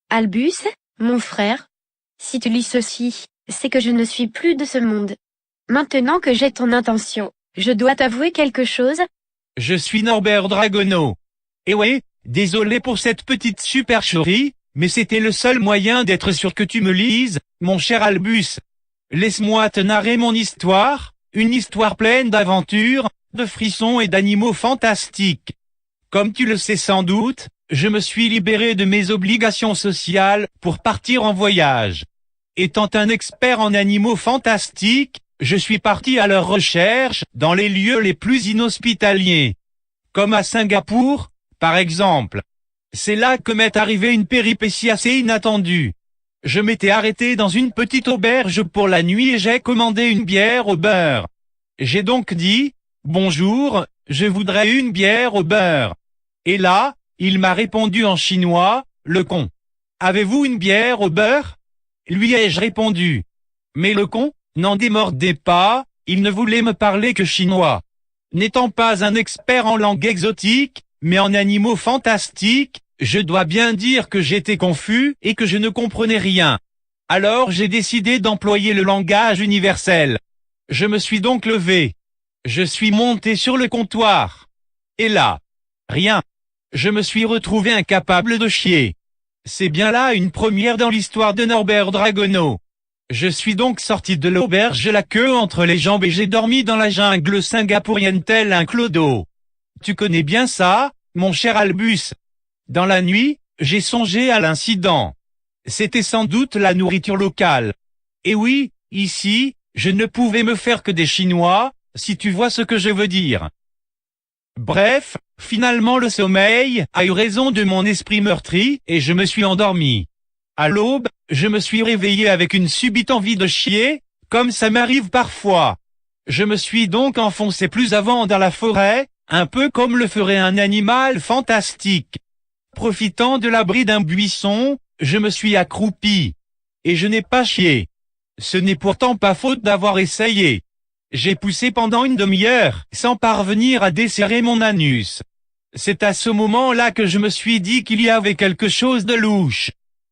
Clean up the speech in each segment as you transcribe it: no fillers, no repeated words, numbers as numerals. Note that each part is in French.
Albus, mon frère, si tu lis ceci, c'est que je ne suis plus de ce monde. Maintenant que j'ai ton intention, je dois t'avouer quelque chose. Je suis Norbert Dragono. Et ouais, désolé pour cette petite supercherie, mais c'était le seul moyen d'être sûr que tu me lises, mon cher Albus. Laisse-moi te narrer mon histoire, une histoire pleine d'aventures, de frissons et d'animaux fantastiques. Comme tu le sais sans doute, je me suis libéré de mes obligations sociales pour partir en voyage. Étant un expert en animaux fantastiques, je suis parti à leur recherche dans les lieux les plus inhospitaliers. Comme à Singapour, par exemple. C'est là que m'est arrivée une péripétie assez inattendue. Je m'étais arrêté dans une petite auberge pour la nuit et j'ai commandé une bière au beurre. J'ai donc dit, « Bonjour, je voudrais une bière au beurre. » Et là, il m'a répondu en chinois, le con. « Avez-vous une bière au beurre ?» Lui ai-je répondu. Mais le con, n'en démordait pas, il ne voulait me parler que chinois. N'étant pas un expert en langue exotique, mais en animaux fantastiques, je dois bien dire que j'étais confus et que je ne comprenais rien. Alors j'ai décidé d'employer le langage universel. Je me suis donc levé. Je suis monté sur le comptoir. Et là, rien. Je me suis retrouvé incapable de chier. C'est bien là une première dans l'histoire de Norbert Dragono. Je suis donc sorti de l'auberge la queue entre les jambes et j'ai dormi dans la jungle singapourienne tel un clodo. Tu connais bien ça, mon cher Albus. Dans la nuit, j'ai songé à l'incident. C'était sans doute la nourriture locale. Et oui, ici, je ne pouvais me faire que des Chinois, si tu vois ce que je veux dire. Bref, finalement le sommeil a eu raison de mon esprit meurtri et je me suis endormi. À l'aube, je me suis réveillé avec une subite envie de chier, comme ça m'arrive parfois. Je me suis donc enfoncé plus avant dans la forêt, un peu comme le ferait un animal fantastique. Profitant de l'abri d'un buisson, je me suis accroupi. Et je n'ai pas chié. Ce n'est pourtant pas faute d'avoir essayé. J'ai poussé pendant une demi-heure, sans parvenir à desserrer mon anus. C'est à ce moment-là que je me suis dit qu'il y avait quelque chose de louche.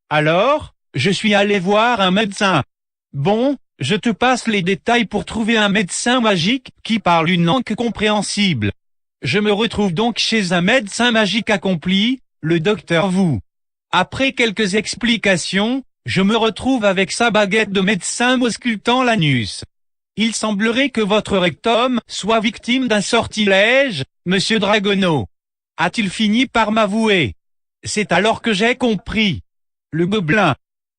Alors, je suis allé voir un médecin. Bon, je te passe les détails pour trouver un médecin magique qui parle une langue compréhensible. Je me retrouve donc chez un médecin magique accompli, le docteur Wu. Après quelques explications, je me retrouve avec sa baguette de médecin m'auscultant l'anus. Il semblerait que votre rectum soit victime d'un sortilège, monsieur Dragono. A-t-il fini par m'avouer? C'est alors que j'ai compris. Le gobelin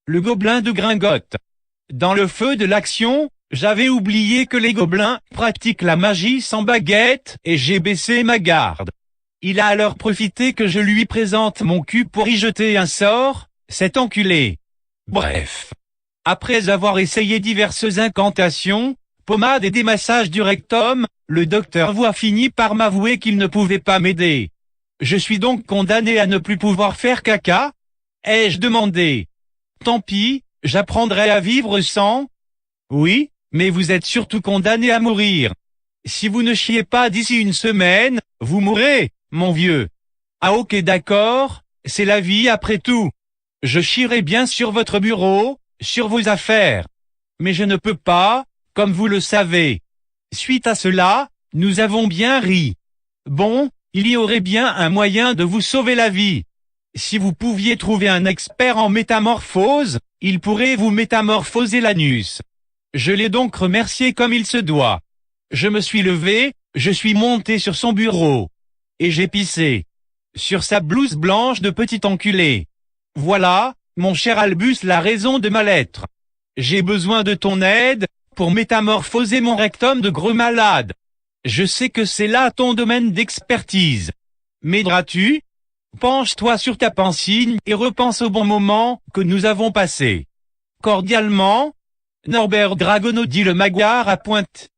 de Gringotte. Dans le feu de l'action, j'avais oublié que les gobelins pratiquent la magie sans baguette et j'ai baissé ma garde. Il a alors profité que je lui présente mon cul pour y jeter un sort, cet enculé. Bref. Après avoir essayé diverses incantations, pommades et des massages du rectum, le docteur Wu a fini par m'avouer qu'il ne pouvait pas m'aider. Je suis donc condamné à ne plus pouvoir faire caca? Ai-je demandé. Tant pis, j'apprendrai à vivre sans. Oui, mais vous êtes surtout condamné à mourir. Si vous ne chiez pas d'ici une semaine, vous mourrez, mon vieux. Ah ok d'accord, c'est la vie après tout. Je chierai bien sur votre bureau, sur vos affaires. Mais je ne peux pas, comme vous le savez. Suite à cela, nous avons bien ri. Bon, il y aurait bien un moyen de vous sauver la vie. Si vous pouviez trouver un expert en métamorphose, il pourrait vous métamorphoser l'anus. Je l'ai donc remercié comme il se doit. Je me suis levé, je suis monté sur son bureau. Et j'ai pissé. Sur sa blouse blanche de petit enculé. Voilà, mon cher Albus, la raison de ma lettre. J'ai besoin de ton aide, pour métamorphoser mon rectum de gros malade. Je sais que c'est là ton domaine d'expertise. M'aideras-tu? Penche-toi sur ta pancine et repense au bon moment que nous avons passé. Cordialement, Norbert Dragono, dit le Magyar à pointe.